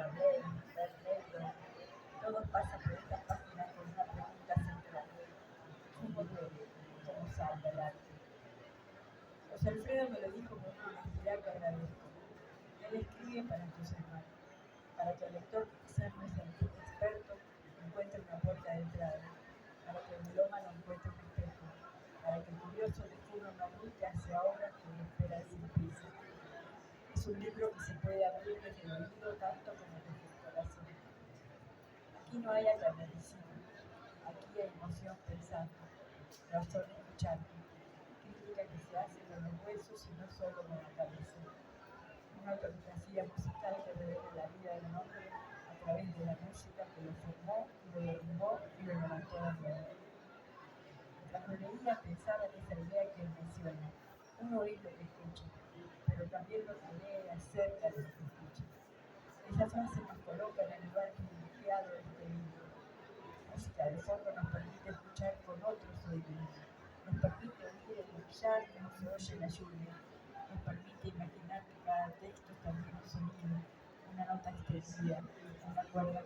la ley, ver negro, todo pasa por esta página con una pregunta central. ¿Cómo duele? ¿Cómo salva el arte? José Alfredo me lo dijo con una honestidad que agradezco. Él escribe para entusiasmar, para que el lector que quizás no es el experto encuentre una puerta de entrada, para que el melómano encuentre un espejo, para que el curioso descubra una ruta hacia obras que lo esperan sin prisa. Es un libro que se puede abrir desde el oído tanto como desde el corazón. Aquí no hay academicismo, aquí hay emoción pensando, razón escuchando, crítica que se hace con los huesos y no solo con la cabeza. Una autobiografía musical que revela la vida del hombre a través de la música que lo formó, lo derrumbó y lo levantó de nuevo. Mientras lo leía pensaba en esa idea que él menciona, uno oír lo que escucha, pero también lo que lee acerca de lo que escucha. Esa frase nos coloca en el lugar privilegiado de este libro. La música de fondo nos permite escuchar con otros oídos, nos permite oír el brillar como se oye la lluvia, nos permite imaginar que cada texto es también un sonido, una nota extendida, una cuerda.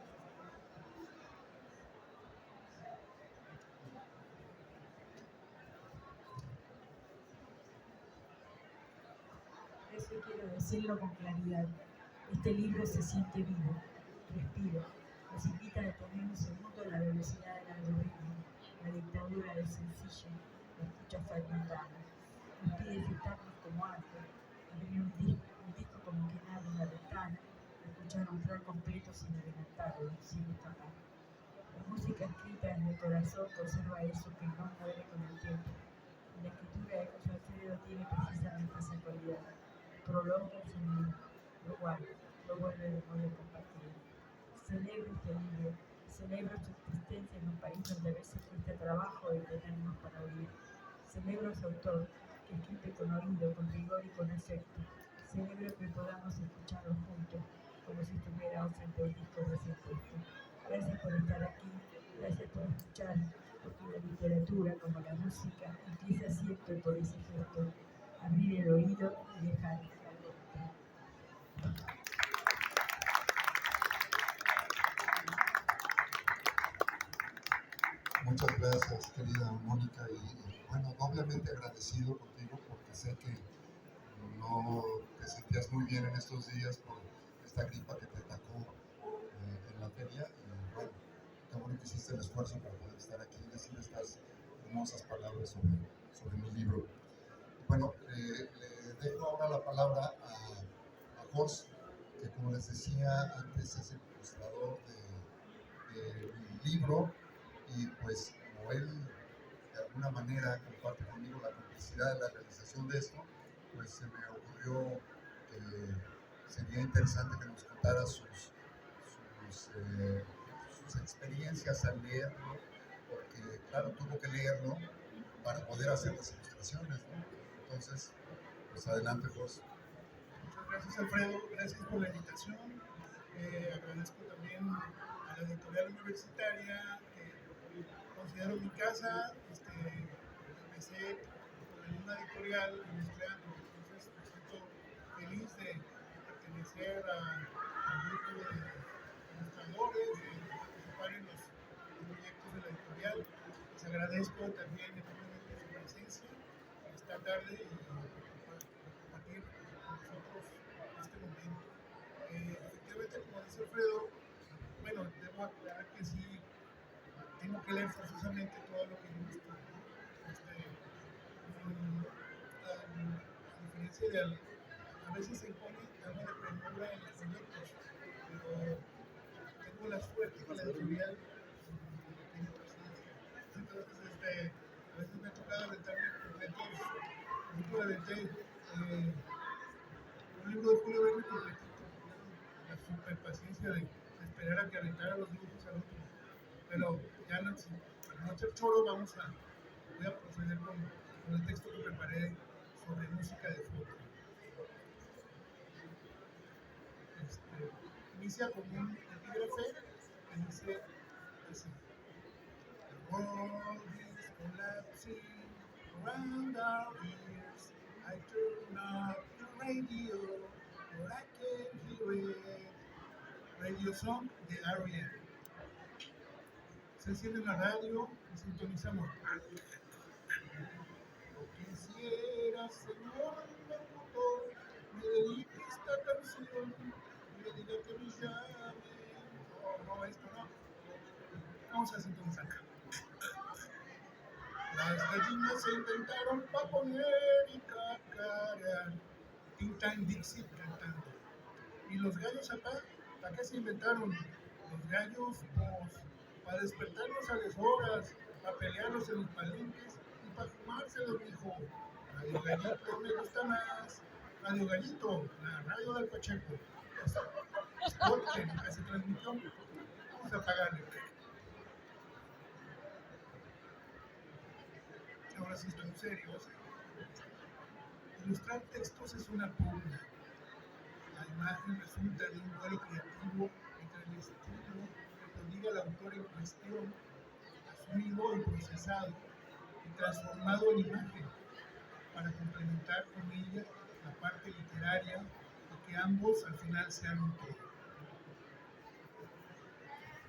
Eso quiero decirlo con claridad. Este libro se siente vivo, respira, nos invita a detener un segundo la velocidad del algoritmo, la dictadura del sencillo, la escucha fragmentada. Nos pide fijarnos como arte, abrir un disco como quien abre una ventana, escuchar un track completo sin adelantarlo, sin escapar. La música escrita en el corazón conserva eso que no muere con el tiempo. Y la escritura de José Alfredo tiene precisamente esa cualidad. Prolonga el sonido, lo guarda, lo vuelve de memoria compartida. Celebro este libro, celebro su existencia en un país donde a veces cuesta trabajo detenernos para oír. Celebro a su autor, que escribe con oído, con rigor y con afecto. Celebro que podamos escucharlo juntos, como si estuviéramos frente a un disco recién puesto. Gracias por estar aquí, gracias por escuchar, porque la literatura, como la música, empieza siempre por ese gesto, abrir el oído y dejar que algo entre. Muchas gracias, querida Mónica, y bueno, doblemente agradecido contigo porque sé que no te sentías muy bien en estos días por esta gripa que te atacó en la feria, y bueno, qué bueno que hiciste el esfuerzo para poder estar aquí y decir estas hermosas palabras sobre mi libro. Bueno, le dejo ahora la palabra a Jos, que como les decía antes es el ilustrador de mi libro, y pues como él de alguna manera comparte conmigo la complicidad de la realización de esto, pues se me ocurrió que sería interesante que nos contara sus experiencias al leerlo, porque claro, tuvo que leerlo para poder hacer las ilustraciones, ¿no? Entonces, pues adelante, Jos. Muchas gracias, Alfredo, gracias por la invitación. Agradezco también a la editorial universitaria, que considero mi casa. Empecé en una editorial ilustrando, entonces me siento feliz de pertenecer al grupo de ilustradores, de participar en los proyectos de la editorial. Les agradezco también enormemente su presencia esta tarde y compartir con nosotros este momento. Efectivamente, como dice Alfredo, bueno, debo aclarar que sí, tengo que leer forzosamente todo lo que ilustro, ¿no? A diferencia de a veces se impone algo de premura en los proyectos, pero tengo la suerte que la editorial tiene paciencia. Entonces, a veces me ha tocado aventarme completos. Por ejemplo, aventé un libro de Julio Verne completito, la super paciencia de esperar a que aventara los dibujos al último. Pero ya no, para no hacer choro, voy a proceder con el texto que preparé sobre música de fondo. Inicia con un epígrafe que dice así: The world is collapsing around our ears. I turn up the radio, but I can't hear it. Radio Song de R.E.M. Se enciende la radio y sintonizamos. Yo quisiera, señor locutor, me dedique esta canción y le diga que me llame. No, esto no. Vamos a sintonizar. Las gallinas se inventaron para poner y cacarear. Tintan Dixie cantando. ¿Y los gallos acá? ¿Para qué se inventaron? Los gallos, pues, para despertarnos a deshoras, para pelearnos en los palenques y para fumárselos, mijo. Radio Gallito me gusta más. Radio Gallito, la radio del Pacheco. Spot que nunca se transmitió. Vamos a apagarle. Ahora sí estamos serios. Ilustrar textos es una pugna. La imagen resulta de un duelo creativo entre el estilo que prodiga el autor en cuestión, asumido y procesado, y transformado en imagen, para complementar con ella la parte literaria y que ambos al final sean un todo.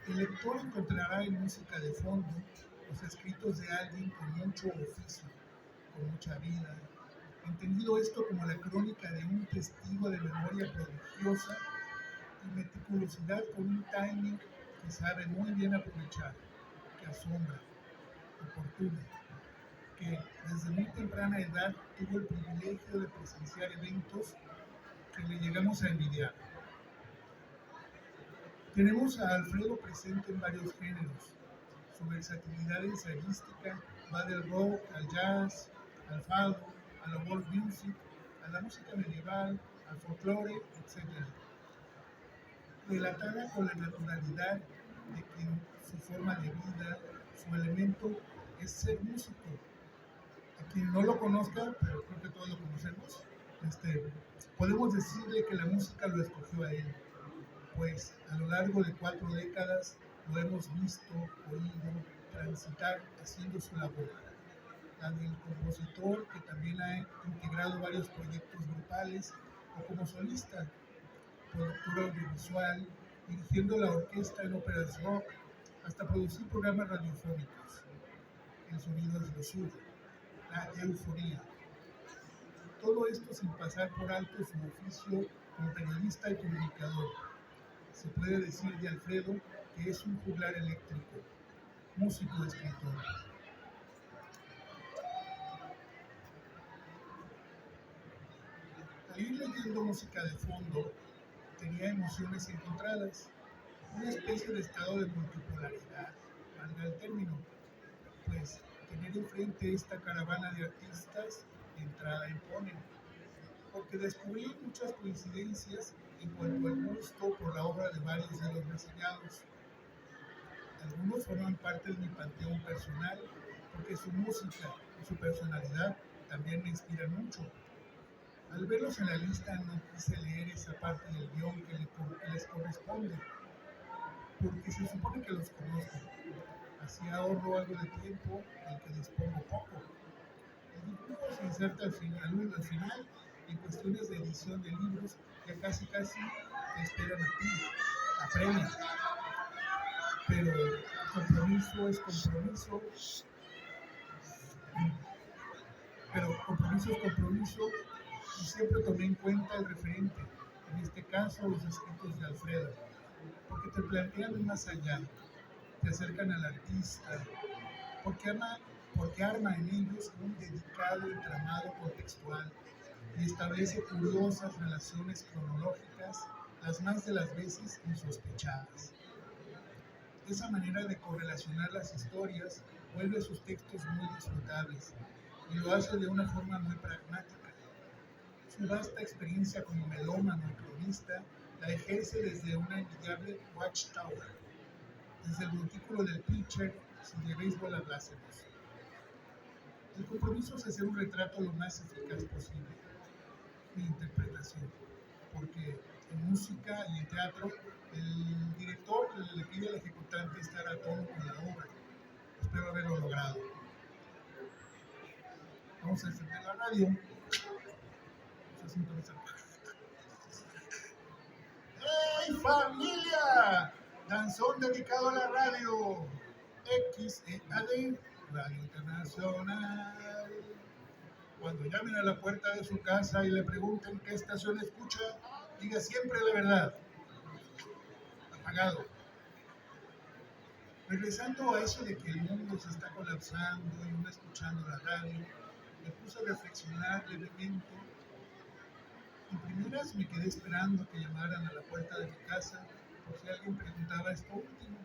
El lector encontrará en música de fondo los escritos de alguien con mucho oficio, con mucha vida, entendido esto como la crónica de un testigo de memoria prodigiosa y meticulosidad con un timing que sabe muy bien aprovechar, que asombra, oportuno, que desde muy temprana edad tuvo el privilegio de presenciar eventos que le llegamos a envidiar. Tenemos a Alfredo presente en varios géneros. Su versatilidad ensayística va del rock al jazz, al fado, a la world music, a la música medieval, al folclore, etc. Relatada con la naturalidad de quien su forma de vida, su elemento es ser músico. A quien no lo conozca, pero creo que todos lo conocemos, podemos decirle que la música lo escogió a él, pues a lo largo de 4 décadas lo hemos visto, oído, transitar haciendo su labor. La del compositor, que también ha integrado varios proyectos grupales o como solista, productor audiovisual, dirigiendo la orquesta en óperas rock, hasta producir programas radiofónicos. El sonido es lo suyo, la euforía. Todo esto sin pasar por alto su oficio como periodista y comunicador. Se puede decir de Alfredo que es un juglar eléctrico, músico y escritor. Al ir leyendo música de fondo, tenía emociones encontradas, una especie de estado de multipolaridad, valga el término, pues tener enfrente esta caravana de artistas de entrada impone, porque descubrí muchas coincidencias en cuanto al gusto por la obra de varios de los reseñados. Algunos forman parte de mi panteón personal, porque su música y su personalidad también me inspiran mucho. Al verlos en la lista no quise leer esa parte del guión que les corresponde, porque se supone que los conozco. Así ahorro algo de tiempo del que dispongo poco. El dibujo se inserta al final en cuestiones de edición de libros que casi te esperan a ti, apremia. Pero compromiso es compromiso, y siempre tomé en cuenta el referente, en este caso los escritos de Alfredo, porque te plantean un más allá, te acercan al artista, porque arma en ellos un dedicado entramado contextual y establece curiosas relaciones cronológicas, las más de las veces insospechadas. Esa manera de correlacionar las historias vuelve sus textos muy disfrutables y lo hace de una forma muy pragmática. Su vasta experiencia como melómano y cronista la ejerce desde una envidiable watchtower, desde el montículo del pitcher, si de béisbol hablásemos. El compromiso es hacer un retrato lo más eficaz posible, mi interpretación, porque en música y en teatro el director le pide al ejecutante estar a tono con la obra. Espero haberlo logrado. Vamos a encender la radio. Vamos a sintonizar. ¡Hey, familia! ahora, danzón dedicado a la radio XEAD, Radio Internacional. Cuando llamen a la puerta de su casa y le pregunten qué estación escucha, diga siempre la verdad. Apagado. Regresando a eso de que el mundo se está colapsando y uno escuchando la radio, me puse a reflexionar levemente. En primeras me quedé esperando que llamaran a la puerta de mi casa por si alguien preguntaba esto último,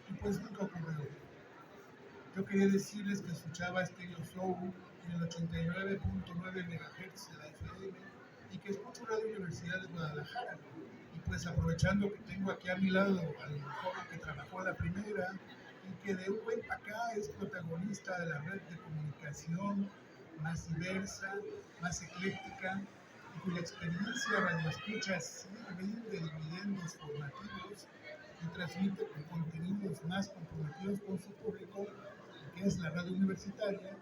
y pues nunca ocurrió. Yo quería decirles que escuchaba Stereo Show en el 89.9 MHz de la FM y que escucho Radio Universidad de Guadalajara. Y pues aprovechando que tengo aquí a mi lado al joven que trabajó a la primera y que de un buen para acá es protagonista de la red de comunicación más diversa, más ecléctica, y cuya experiencia radioescucha sirve de dividendos formativos y transmite con contenidos más comprometidos con su público, que es la radio universitaria.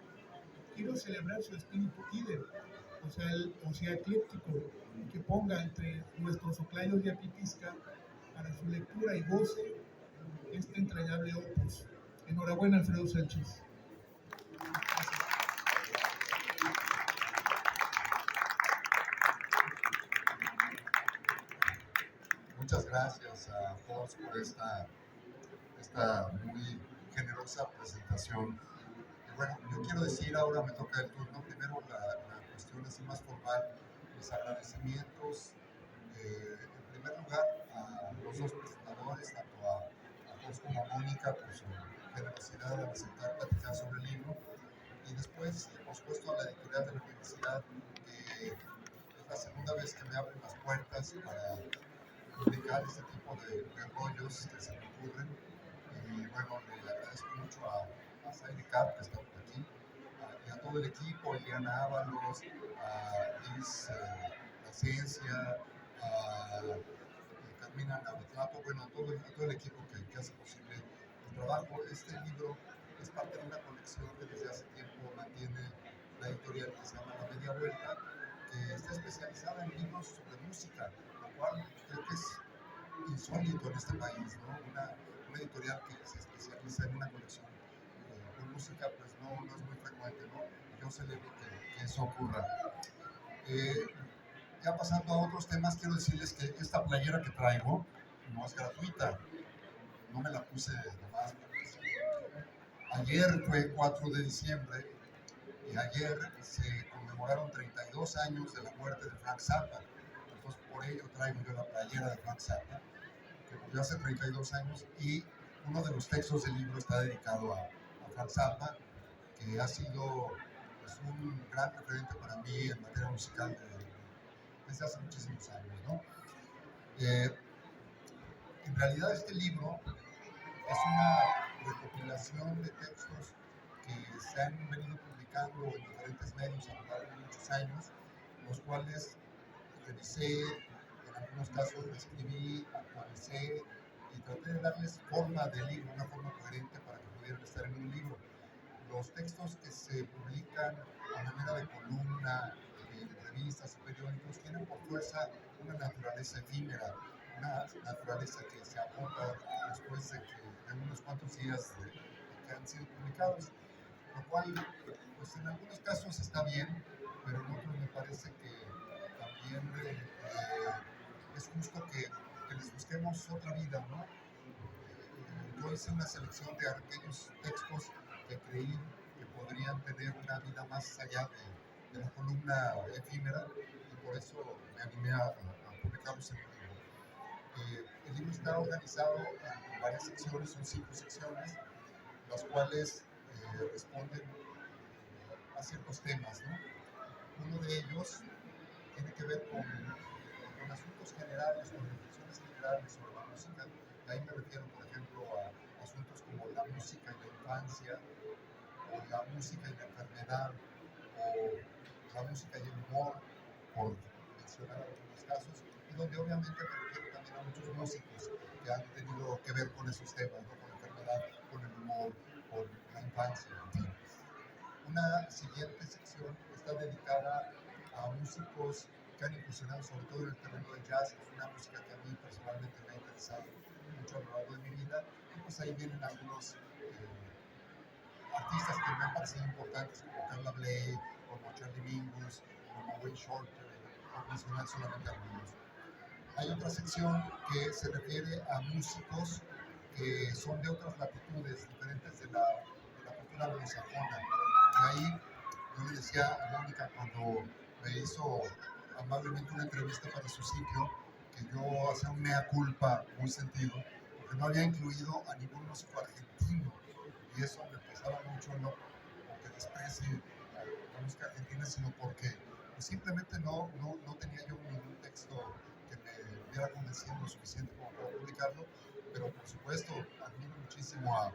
Quiero celebrar su espíritu líder, o sea ecléptico, y que ponga entre nuestros oclayos de Apitisca para su lectura y goce este entrañable opus. Enhorabuena, Alfredo Sánchez. Muchas gracias a todos por esta muy generosa presentación. Y bueno, yo quiero decir, ahora me toca el turno, primero la cuestión así más formal, mis agradecimientos, en primer lugar a los dos presentadores, tanto a Jos como a Mónica, por su generosidad al aceptar platicar sobre el libro, y después, por supuesto, a la editorial de la universidad, que es la segunda vez que me abren las puertas para publicar este tipo de rollos que se me ocurren. Y bueno, le agradezco mucho a Zaire Cap, que está por aquí, y a todo el equipo, a Eliana Ábalos, a Liz Plasencia, a Carmina Navitlato, bueno, a todo el equipo que hace posible el trabajo. Este libro es parte de una colección que desde hace tiempo mantiene la editorial, que se llama La Media Vuelta, que está especializada en libros sobre música, lo cual creo que es insólito en este país, ¿no? Una editorial que se especializa en una colección de música, pues no es muy frecuente, ¿no? Yo celebro que eso ocurra. Ya pasando a otros temas, quiero decirles que esta playera que traigo no es gratuita, no me la puse nomás porque sí. Ayer fue 4 de diciembre y ayer se conmemoraron 32 años de la muerte de Frank Zappa. Entonces, por ello traigo yo la playera de Frank Zappa, que murió hace 32 años, y uno de los textos del libro está dedicado a Frank Zappa, que ha sido pues, un gran referente para mí en materia musical desde hace muchísimos años, ¿no? En realidad este libro es una recopilación de textos que se han venido publicando en diferentes medios a lo largo de muchos años, los cuales revisé, en algunos casos reescribí, actualicé y traté de darles forma de libro, una forma coherente para que pudieran estar en un libro. Los textos que se publican a manera de columna, en revistas y periódicos, tienen por fuerza una naturaleza efímera, una naturaleza que se agota después de unos cuantos días de que han sido publicados, lo cual pues en algunos casos está bien, pero en otros me parece que también es justo que les busquemos otra vida, ¿no? Yo hice una selección de aquellos textos que creí que podrían tener una vida más allá de la columna efímera, y por eso me animé a publicarlos en el libro. El libro está organizado en varias secciones, son 5 secciones, las cuales responden a ciertos temas, ¿no? Uno de ellos tiene que ver con asuntos generales, con reflexiones generales sobre la música. Y ahí me refiero, por ejemplo, a asuntos como la música y la infancia, o la música y la enfermedad, o la música y el humor, por mencionar algunos casos, y donde obviamente me refiero también a muchos músicos que han tenido que ver con esos temas, ¿no? Con la enfermedad, con el humor, con la infancia, en fin. Una siguiente sección está dedicada a músicos que han incursionado sobre todo en el terreno del jazz, que es una música que a mí personalmente me ha interesado mucho vida, y pues ahí vienen algunos artistas que me han parecido importantes, como Carla Bley, como Charlie Mingus, como Wayne Shorter, por mencionar solamente algunos. Hay otra sección que se refiere a músicos que son de otras latitudes, diferentes de la cultura anglosajona. Y ahí yo le decía a Mónica cuando me hizo amablemente una entrevista para su sitio, que yo hacía un mea culpa muy sentido, porque no había incluido a ningún músico argentino. Y eso me pesaba mucho, no porque desprecie la música argentina, sino porque pues, simplemente no tenía yo ningún texto que me viera convenciendo lo suficiente como para publicarlo. Pero por supuesto, admiro muchísimo a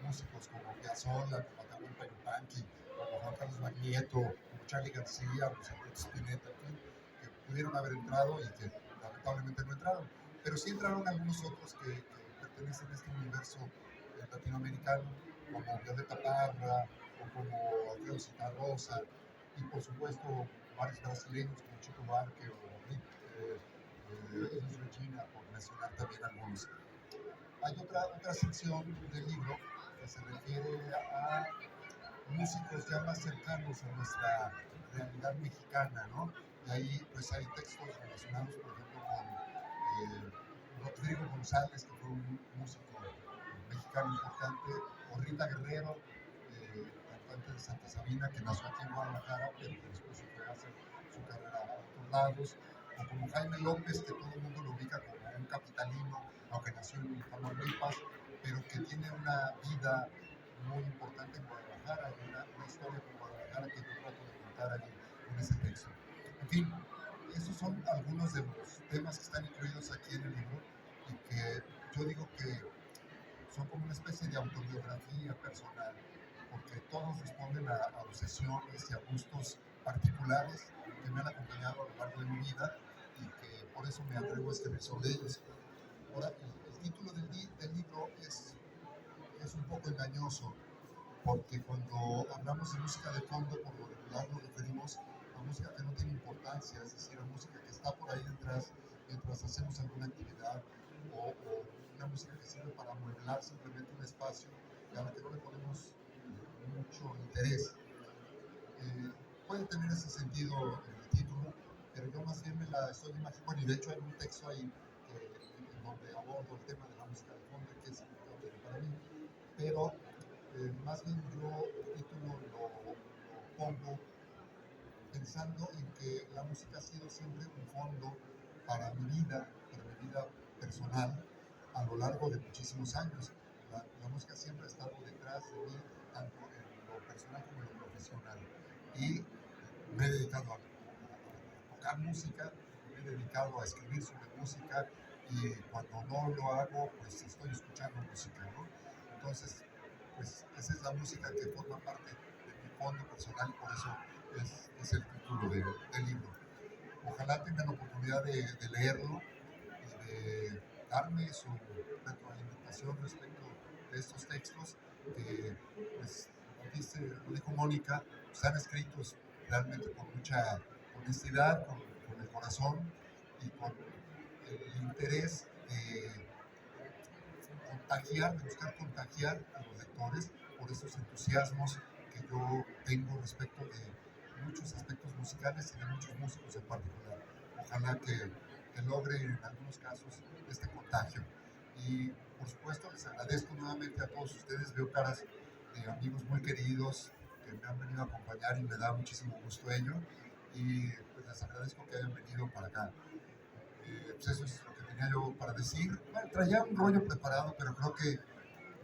músicos como Piazzolla, como Atahualpa Yupanqui, como Juan Carlos Magneto, como Charly García, Luis Alberto Spinetta, en fin, que pudieron haber entrado y que lamentablemente no entraron. Pero sí entraron algunos otros que pertenecen a este universo latinoamericano, como Violeta Parra o como Alfredo Zitarrosa, y por supuesto varios brasileños como Chico Buarque o Elis Regina, por mencionar también algunos. Hay otra sección del libro que se refiere a músicos ya más cercanos a nuestra realidad mexicana, ¿no? Y ahí pues hay textos relacionados, por ejemplo, con Rodrigo González, que fue un músico mexicano importante, o Rita Guerrero, cantante de Santa Sabina, que nació aquí en Guadalajara, pero que después se fue a hacer su carrera a otros lados, o como Jaime López, que todo el mundo lo ubica como un capitalino, aunque nació en Tamaulipas, pero que tiene una vida muy importante en Guadalajara y una historia con Guadalajara que yo trato de contar allí en ese texto. En fin, esos son algunos de los temas que están incluidos aquí en el libro y que yo digo que son como una especie de autobiografía personal, porque todos responden a obsesiones y a gustos particulares que me han acompañado a lo largo de mi vida y que por eso me atrevo a escribir sobre ellos. Ahora, el título del libro es un poco engañoso, porque cuando hablamos de música de fondo, por lo regular nos referimos a música que no tiene importancia, es decir, a música que está por ahí detrás mientras hacemos alguna actividad, o una música que sirve para amueblar simplemente un espacio y a la que no le ponemos mucho interés. Puede tener ese sentido el título, pero yo más bien me la estoy imaginando, bueno, y de hecho hay un texto ahí en donde abordo el tema de la música de fondo y qué significa para mí, pero más bien yo el título lo pongo pensando en que la música ha sido siempre un fondo para mi vida personal a lo largo de muchísimos años. La música siempre ha estado detrás de mí, tanto en lo personal como en lo profesional. Y me he dedicado a tocar música, me he dedicado a escribir sobre música y cuando no lo hago, pues estoy escuchando música, ¿no? Entonces, pues esa es la música que forma parte de mi fondo personal y por eso es el título del libro. Ojalá tengan la oportunidad de leerlo y de darme su retroalimentación respecto de estos textos que, pues, lo dijo Mónica, están escritos realmente con mucha honestidad, con el corazón y con el interés de contagiar, de buscar contagiar a los lectores por esos entusiasmos que yo tengo respecto de muchos aspectos musicales y de muchos músicos en particular. Ojalá que logre en algunos casos este contagio. Y por supuesto les agradezco nuevamente a todos ustedes, veo caras de amigos muy queridos que me han venido a acompañar y me da muchísimo gusto ello. Y pues les agradezco que hayan venido para acá. Pues eso es lo que tenía yo para decir. Bueno, traía un rollo preparado, pero creo que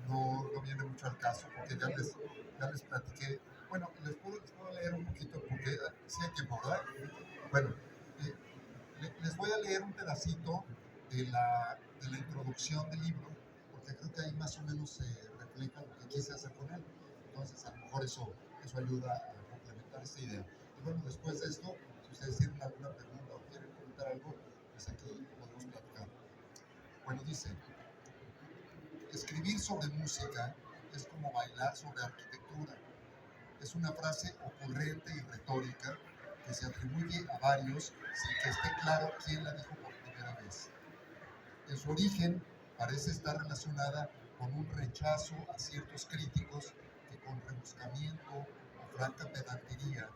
no viene mucho al caso, porque ya les platiqué. Bueno, les puedo leer un poquito, porque sí hay tiempo, ¿verdad? Bueno, eh, les voy a leer un pedacito de la introducción del libro, porque creo que ahí más o menos se refleja lo que quise hacer con él. Entonces, a lo mejor eso ayuda a complementar esta idea. Y bueno, después de esto, si ustedes tienen alguna pregunta o quieren comentar algo, pues aquí podemos platicar. Bueno, dice, escribir sobre música es como bailar sobre arquitectura. Es una frase ocurrente y retórica que se atribuye a varios sin que esté claro quién la dijo por primera vez. En su origen parece estar relacionada con un rechazo a ciertos críticos que con rebuscamiento o franca pedantería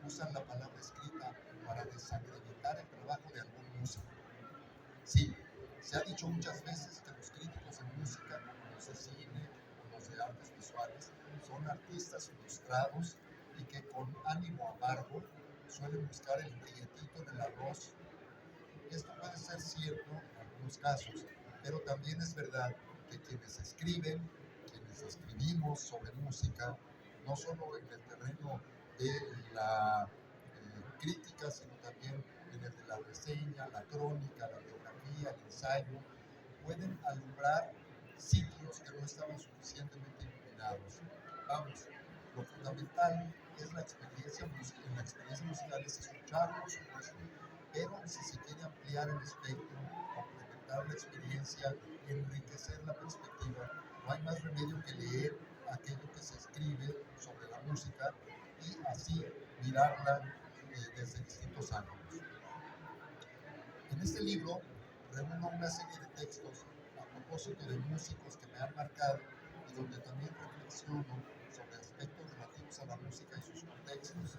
usan la palabra escrita para desacreditar el trabajo de algún músico. Sí, se ha dicho muchas veces que los críticos de música, como los de cine o los de artes visuales, son artistas frustrados y que con ánimo amargo suelen buscar el brilletito en el arroz. Esto puede ser cierto en algunos casos, pero también es verdad que quienes escriben, quienes escribimos sobre música, no solo en el terreno de la crítica, sino también en el de la reseña, la crónica, la biografía, el ensayo, pueden alumbrar sitios que no estaban suficientemente iluminados. Vamos, lo fundamental es la experiencia musical. En la experiencia musical es escuchar, por supuesto, pero si se quiere ampliar el espectro, complementar la experiencia, enriquecer la perspectiva, no hay más remedio que leer aquello que se escribe sobre la música y así mirarla desde distintos ángulos. En este libro reúno una serie de textos a propósito de músicos que me han marcado y donde también reflexiono sobre aspectos relativos a la música y sus contextos.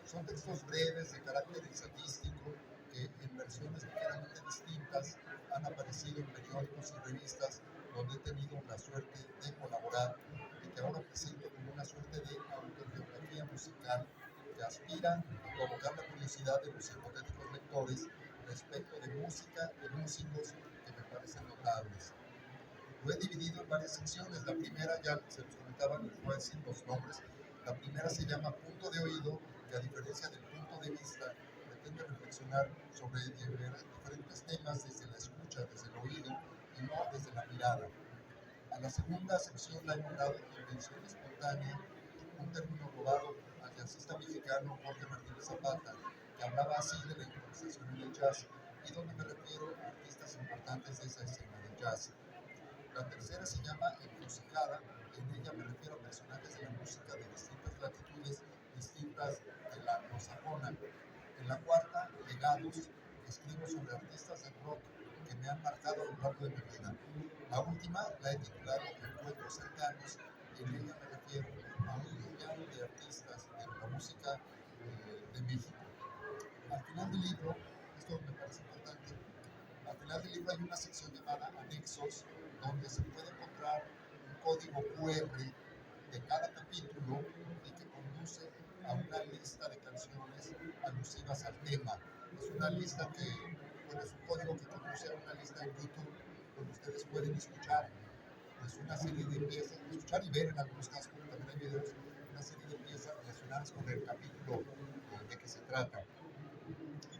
Son textos breves de carácter ensayístico que en versiones ligeramente distintas han aparecido en periódicos y revistas donde he tenido la suerte de colaborar y que ahora presento como una suerte de autobiografía musical que aspira a provocar la curiosidad de los hipotéticos lectores respecto de música y músicos que me parecen notables. Lo he dividido en varias secciones. La primera, ya se los comentaba, les voy a decir los nombres. La primera se llama Punto de Oído, que a diferencia del punto de vista, pretende reflexionar sobre diferentes temas desde la escucha, desde el oído y no desde la mirada. A la segunda sección la he nombrado Invención Espontánea, un término robado al jazzista mexicano Jorge Martínez Zapata, que hablaba así de la improvisación en el jazz y donde me refiero a artistas importantes de esa escena del jazz. La tercera se llama Encrucijada, en ella me refiero a personajes de la música de distintas latitudes, distintas de la anglosajona. En la cuarta, Legados, escribo sobre artistas de rock que me han marcado a lo largo de mi vida. La última la he titulado Encuentros cercanos y en ella me refiero a un puñado de artistas de la música de México. Al final del libro, esto me parece importante, al final del libro hay una sección llamada Anexos, donde se puede encontrar un código QR de cada capítulo y que conduce a una lista de canciones alusivas al tema. Es una lista que, bueno, es un código que conduce a una lista en YouTube donde ustedes pueden escuchar pues, una serie de piezas, escuchar y ver en algunos casos, porque también hay videos, una serie de piezas relacionadas con el capítulo de que se trata.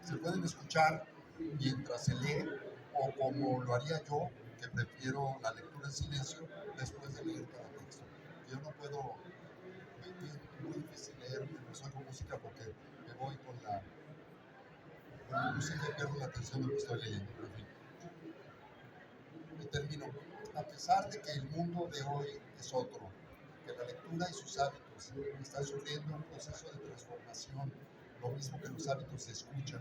Se pueden escuchar mientras se lee o como lo haría yo, que prefiero la lectura en silencio después de leer cada texto. Yo no puedo, es muy difícil leer mientras oigo música porque me voy con la música y pierdo la atención de lo que estoy leyendo. En fin. Y termino. A pesar de que el mundo de hoy es otro, que la lectura y sus hábitos están sufriendo un proceso de transformación, lo mismo que los hábitos de escucha,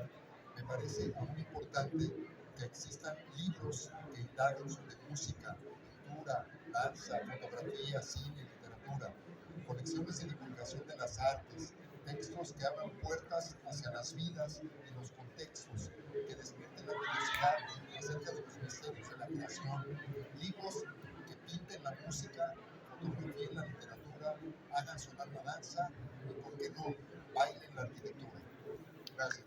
me parece aún importante que existan libros que indaguen sobre música, pintura, danza, fotografía, cine, literatura, colecciones de divulgación de las artes, textos que abran puertas hacia las vidas y los contextos, que despierten la curiosidad acerca de los misterios de la creación, libros que pinten la música, fotografía y la literatura, hagan sonar la danza y, por qué no, bailen la arquitectura. Gracias.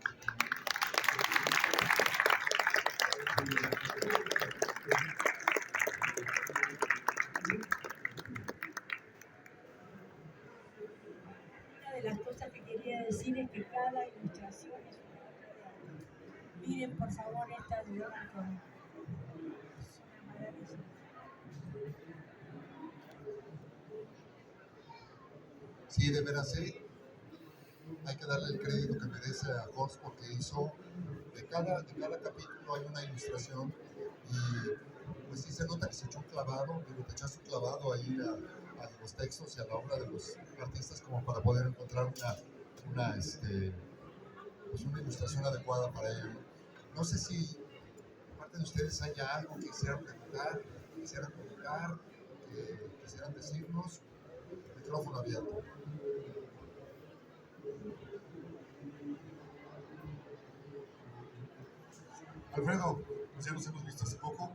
Una de las cosas que quería decir es que cada ilustración es una obra de arte. Miren por favor esta de Oracle. Es una maravilla. Sí, de veras, sí. Hay que darle el crédito que merece a Horst porque hizo, de cada capítulo hay una ilustración y pues sí se nota que se echó un clavado, pero te echas un clavado ahí a los textos y a la obra de los artistas como para poder encontrar pues una ilustración adecuada para ello. No sé si parte de ustedes haya algo que quisieran preguntar, quisieran comentar, que quisieran decirnos. Micrófono abierto. Alfredo, pues ya nos hemos visto hace poco.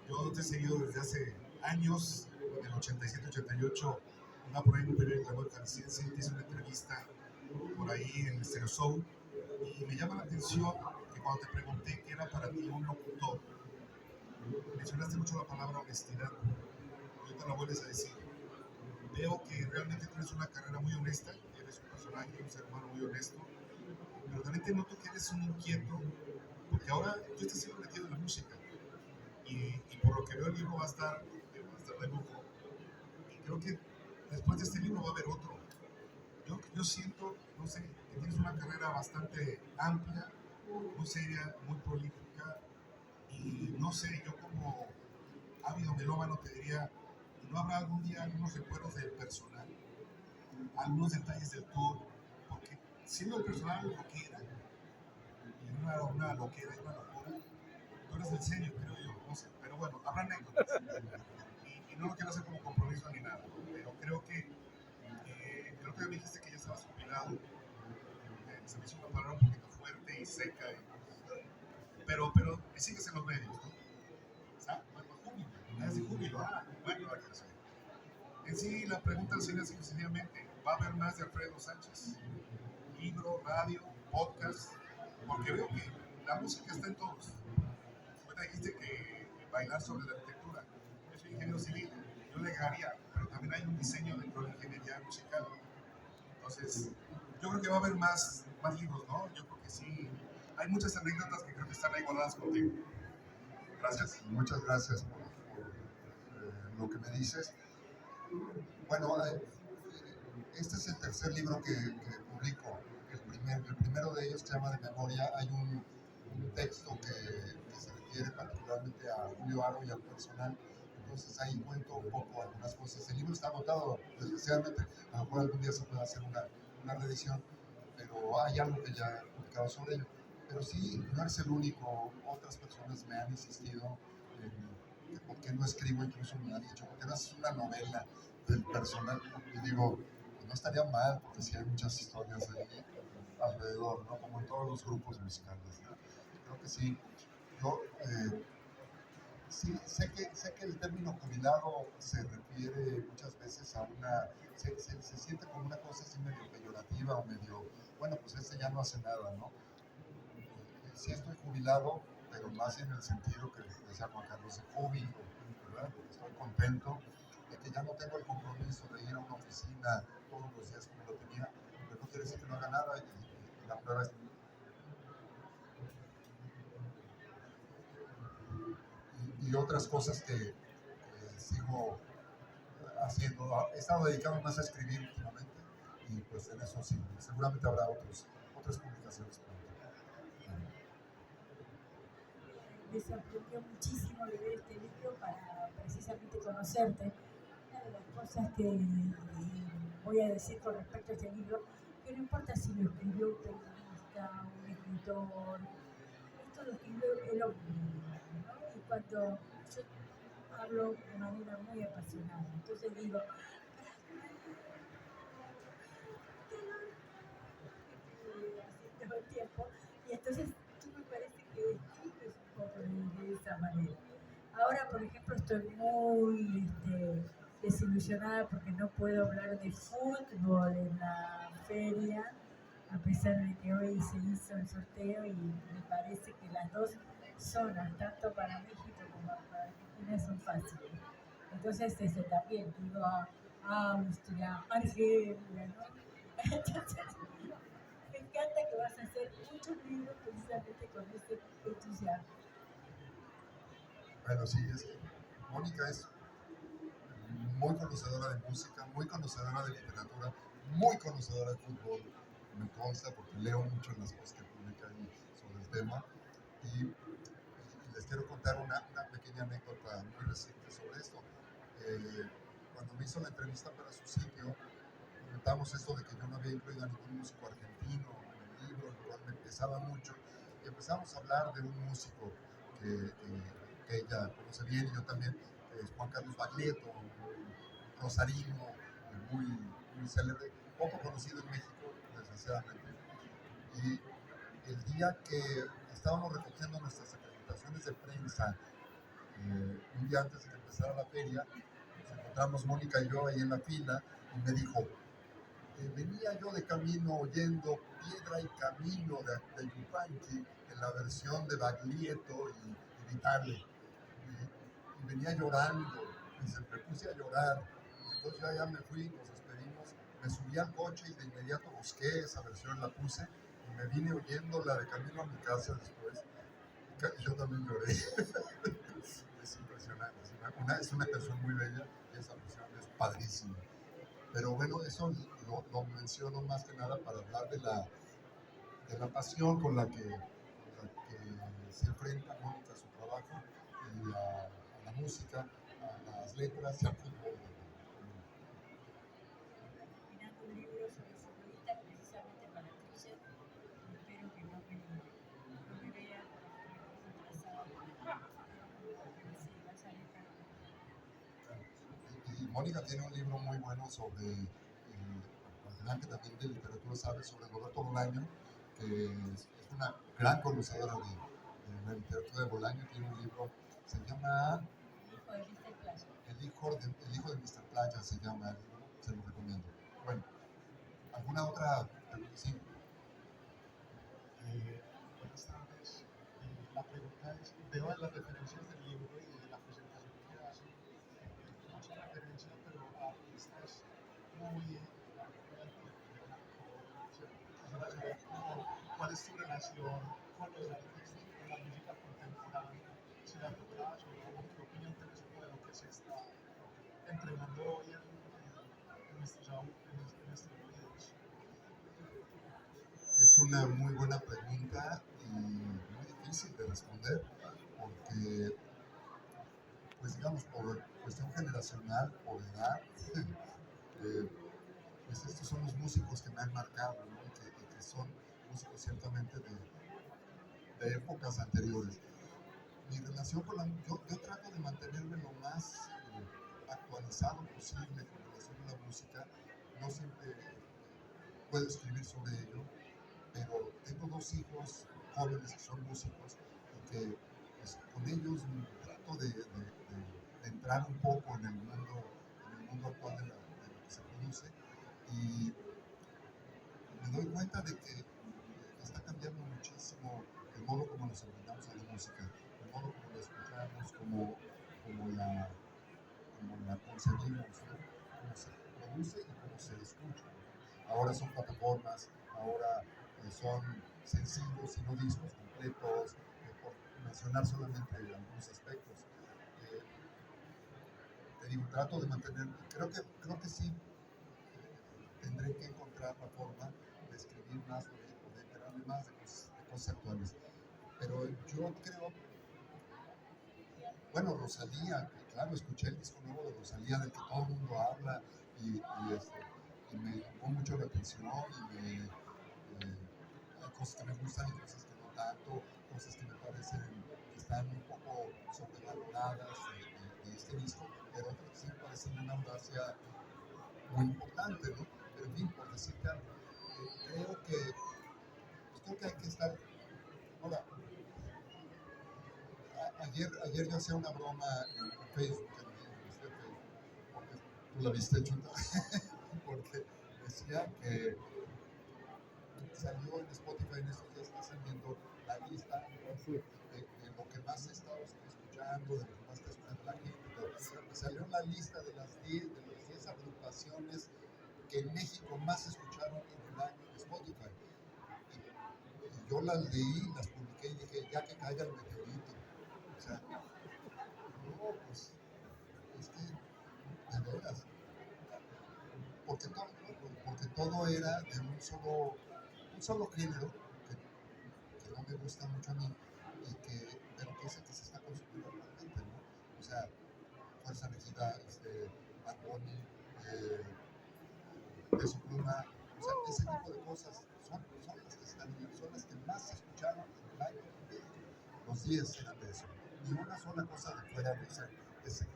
Yo te he seguido desde hace años, en el 87-88, andaba por ahí en un periódico de Jalisciense, te hice una entrevista por ahí en el Stereo Show, y me llama la atención que cuando te pregunté qué era para ti un locutor, mencionaste mucho la palabra honestidad. Ahorita la vuelves a decir. Veo que realmente tienes una carrera muy honesta, eres un personaje, un ser humano muy honesto, pero también te noto que eres un inquieto, porque ahora tú estás siempre metido en la música, y por lo que veo el libro va a estar de lujo, y creo que después de este libro va a haber otro. Yo siento, no sé, que tienes una carrera bastante amplia, muy seria, muy prolífica, y no sé, yo como ávido melómano te diría, ¿no habrá algún día algunos recuerdos del personal, algunos detalles del tour? Porque siendo el personal lo que era, y una loquera y una locura, tú eres del serio, creo yo, no sé, pero bueno, habrá anécdotas. Y no lo quiero hacer como compromiso ni nada, pero creo que me dijiste que ya estabas jubilado. Se me hizo una palabra un poquito fuerte y seca, pero me sigues en los medios, ¿no? ¿Sabes? Bueno, júbilo, es de júbilo, bueno, la canción. En sí, la pregunta sería sencillamente, ¿va a haber más de Alfredo Sánchez? Libro, radio, podcast, porque veo que la música está en todos. Ahorita dijiste que bailar sobre la arquitectura. Yo soy ingeniero civil, yo le haría, pero también hay un diseño dentro de la ingeniería musical. Entonces, yo creo que va a haber más libros, ¿no? Yo creo que sí. Hay muchas anécdotas que creo que están ahí guardadas contigo. Gracias. Muchas gracias por lo que me dices. Bueno, este es el tercer libro que publico. El primero de ellos se llama De Memoria. Hay un texto que se refiere particularmente a Julio Aro y al personal. Entonces ahí cuento un poco algunas cosas. El libro está agotado, desgraciadamente. A lo mejor algún día se puede hacer una reedición, pero hay algo que ya he publicado sobre ello. Pero sí, no eres el único. Otras personas me han insistido en que por qué no escribo, incluso me han dicho, ¿por qué no haces una novela del personal? Y digo, pues no estaría mal, porque sí hay muchas historias ahí alrededor, ¿no? Como en todos los grupos musicales, ¿no? Creo que sí. Yo sí sé que el término jubilado se refiere muchas veces a se siente como una cosa así medio peyorativa o medio, bueno, pues este ya no hace nada, ¿no? Sí estoy jubilado, pero más en el sentido que decía Juan Carlos, de júbilo, ¿verdad? Porque estoy contento de que ya no tengo el compromiso de ir a una oficina todos los días como lo tenía, pero no quiere decir que no haga nada, y la prueba es y otras cosas que sigo haciendo. He estado dedicado más a escribir últimamente, y pues en eso sí, seguramente habrá otras publicaciones pronto. Me sorprendió muchísimo leer este libro para precisamente conocerte. Una de las cosas que voy a decir con respecto a este libro, que no importa si lo escribió un periodista, un escritor, esto lo escribió el hombre, ¿no? Y cuando yo hablo de manera muy apasionada, entonces digo, así todo el tiempo, y entonces tú me parece que escribes un poco de esa manera. Ahora, por ejemplo, estoy muy desilusionada porque no puedo hablar de fútbol en la feria, a pesar de que hoy se hizo el sorteo y me parece que las dos zonas, tanto para México como para Argentina, son fáciles. Entonces, también digo Austria, Argelia, ¿no? Entonces, me encanta que vas a hacer muchos libros precisamente con este entusiasmo. Bueno, sí, es que Mónica es muy conocedora de música, muy conocedora de literatura, muy conocedora de fútbol, me consta porque leo mucho en las cosas que publica ahí sobre el tema. Y les quiero contar una pequeña anécdota muy reciente sobre esto. Cuando me hizo la entrevista para su sitio, comentamos esto de que yo no había incluido a ningún músico argentino en el libro, lo cual me pesaba mucho, y empezamos a hablar de un músico que ella conoce bien y yo también, que Juan Carlos Baglietto, un rosarino muy, muy célebre, poco conocido en México, desgraciadamente. Y el día que estábamos recogiendo nuestras acreditaciones de prensa, un día antes de que empezara la feria, nos encontramos Mónica y yo ahí en la fila y me dijo, venía yo de camino oyendo Piedra y Camino de Yupanqui en la versión de Baglietto y Vitale. Y venía llorando, y se me puse a llorar. Entonces ya me fui, nos despedimos, me subí al coche y de inmediato busqué esa versión, la puse y me vine oyendo la de camino a mi casa después. Y yo también lloré. Es impresionante. Es una canción muy bella y esa versión es padrísima. Pero bueno, eso lo menciono más que nada para hablar de la pasión con la que se enfrenta Mónica a su trabajo y a la música, a las letras y al fútbol. Terminando un libro sobre futbolistas precisamente para Twitter. Espero que no me vea atrasada porque sí, va a salir para Y Mónica tiene un libro muy bueno sobre, personaje también de literatura, sabe, sobre Roberto Bolaño, que es una gran conocedora de la literatura de Bolaño. Tiene un libro, se llama el hijo de Mr. Playa. el hijo de Mr. Playa, se llama el libro, se lo recomiendo. Bueno, ¿alguna otra? Sí. Buenas tardes. La pregunta es, veo en las referencias del libro y de la presentación que hace mucha referencia, pero a artistas muy quisiera saber cuál es tu relación con los artistas, con la música contemporánea, si la tocas o qué opinión tienes sobre lo que se está entrenando hoy en nuestros videos. Es una muy buena pregunta y muy difícil de responder porque, pues digamos, por cuestión generacional, por edad, pues estos son los músicos que me han marcado, ¿no? Y que son músicos ciertamente de épocas anteriores. Mi relación con la yo trato de mantenerme lo más actualizado posible con relación a la música. No siempre puedo escribir sobre ello, pero tengo dos hijos jóvenes que son músicos y que pues, con ellos trato de entrar un poco en el mundo actual de lo que se produce y me doy cuenta de que está cambiando muchísimo el modo como nos enfrentamos a la música, el modo como la escuchamos, como la concebimos, ¿no? Cómo se produce y cómo se escucha. Ahora son plataformas, ahora son sencillos y no discos completos, por mencionar solamente algunos aspectos. Eh, Te digo, trato de mantener, creo que sí tendré que encontrar la forma de escribir más o de enterarme más de cosas actuales. Pero yo creo, bueno, Rosalía, claro, escuché el disco nuevo de Rosalía del que todo el mundo habla y me llamó mucho la atención hay cosas que me gustan y cosas que no tanto, cosas que me parecen que están un poco sobrevaloradas de este disco, pero otras que sí me parecen de una audacia muy importante, ¿no? Pero en fin, por decirte algo, creo que hay que estar, ahora, ayer yo hacía una broma en Facebook, en Facebook, porque tú la viste, Chuta, porque decía que salió en Spotify en estos días, está saliendo la lista de lo que más he estado escuchando, de lo que más está escuchando la gente. Salió la lista de las 10 agrupaciones que en México más escucharon en el año de Spotify. Y yo las leí, las publiqué y dije, ya que caiga el meteorito. O sea, no, pues, es que, de veras, porque todo era de un solo género que no me gusta mucho a mí, pero que es el que se está consumiendo actualmente, ¿no? O sea, Fuerza Regida, Bad Bunny, Peso Pluma, o sea, ese tipo de cosas son las que están, son las que más se escucharon en el año. Los 10 eran de eso. Ni una sola cosa de fuera de ese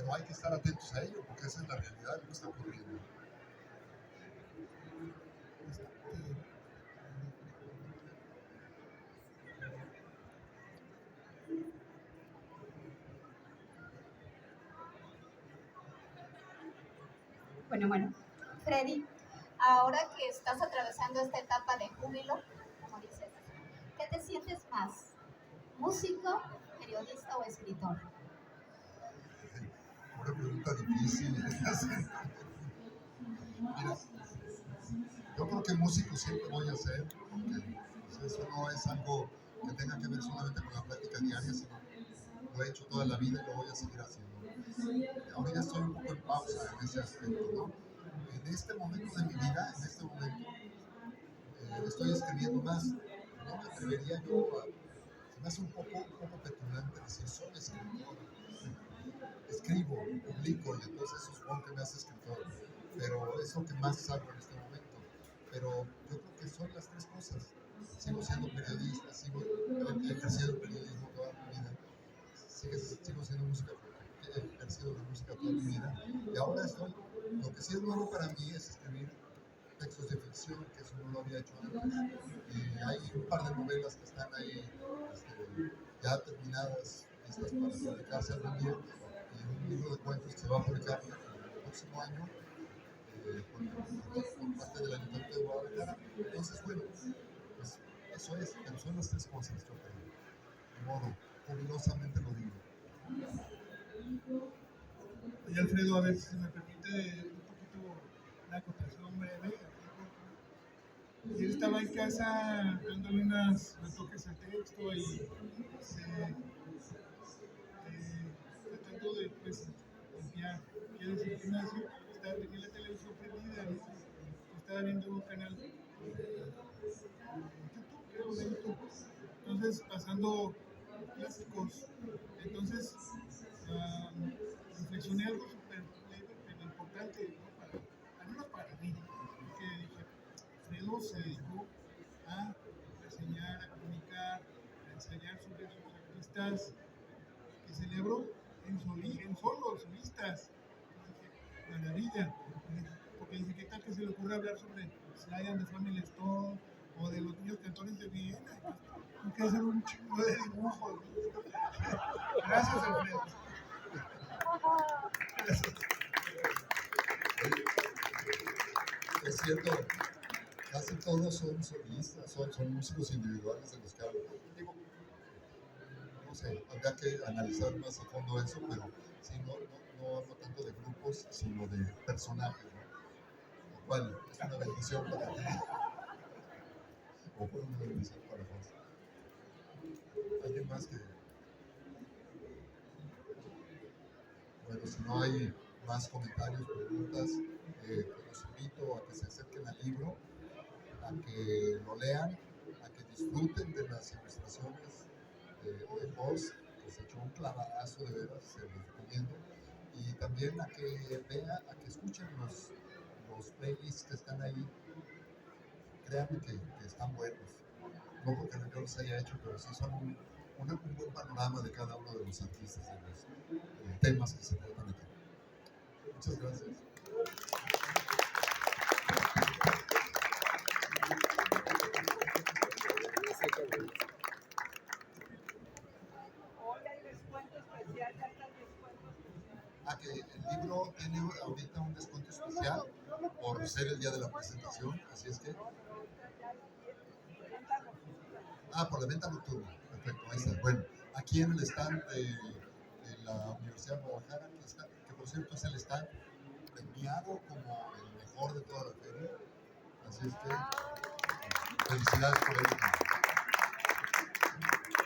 pero hay que estar atentos a ello, porque esa es la realidad de lo que está ocurriendo. Bueno, Freddy, ahora que estás atravesando esta etapa de júbilo, como dices, ¿qué te sientes más? ¿Músico, periodista o escritor? Una pregunta difícil. Mira, yo creo que músico siempre voy a ser, porque pues, eso no es algo que tenga que ver solamente con la práctica diaria, sino lo he hecho toda la vida y lo voy a seguir haciendo. Ahora ya estoy un poco en pausa en ese aspecto, ¿no? En este momento de mi vida, en este momento, estoy escribiendo más. No me atrevería yo a... Se me hace un poco petulante decir, soy escritor. Escribo, publico y entonces eso supongo que me hace escritor. Pero es lo que más hago en este momento. Pero yo creo que son las tres cosas. Sigo siendo periodista, he ejercido el periodismo toda mi vida. Sigo siendo música, he ejercido la música toda mi vida. Y ahora lo que sí es nuevo para mí es escribir textos de ficción, que eso no lo había hecho antes. Y hay un par de novelas que están ahí ya terminadas, listas para publicarse algún día. Y un libro de cuentos que se va a publicar el próximo año por parte de la Ayuntamiento de Guadalajara. Entonces, bueno, pues eso es, pero son las tres cosas, yo creo. De modo, jubilosamente lo digo. Oye, Alfredo, a ver si me permite un poquito una acotación breve. Él estaba en casa dándole unos retoques al texto y tratando de pues, limpiar. Quiere decir, gimnasio, tenía la televisión prendida, estaba viendo un canal de YouTube. Entonces, pasando clásicos. Entonces, reflexioné algo súper importante, ¿no? Al menos para mí, que dije, Fredo se dedicó a enseñar, a comunicar, a ensayar sobre sus artistas que celebró en solo, solistas. Dije, maravilla, porque dije, ¿qué tal que se le ocurre hablar sobre Sly and the Family Stone o de los niños cantores de Viena? Hay que hacer un chingo de dibujos. Gracias, Alfredo. Gracias. Es cierto, casi todos son solistas, son músicos individuales de los que hablo. Digo, no sé, habría que analizar más a fondo eso, pero sí, no hablo tanto de grupos, sino de personajes, ¿no? Lo cual es una bendición para ti, o fue una bendición para vos. ¿Alguien más que...? Bueno, si no hay más comentarios, preguntas, pues los invito a que se acerquen al libro, a que lo lean, a que disfruten de las ilustraciones de Voz, que se echó un clavadazo de veras, se los recomiendo, y también a que vean, a que escuchen los playlists que están ahí. Créanme que están buenos, no porque yo los haya hecho, pero sí son un buen panorama de cada uno de los artistas, de los temas que se tratan aquí. Muchas gracias. Hoy hay descuento especial, ya está el descuento especial. Que el libro tiene ahorita un descuento especial por ser el día de la presentación, así es que... por la venta nocturna, perfecto, ahí está. Bueno, aquí en el stand de la Universidad de Guadalajara, que por cierto es el stand premiado como el mejor de toda la feria, así es que felicidades por ello.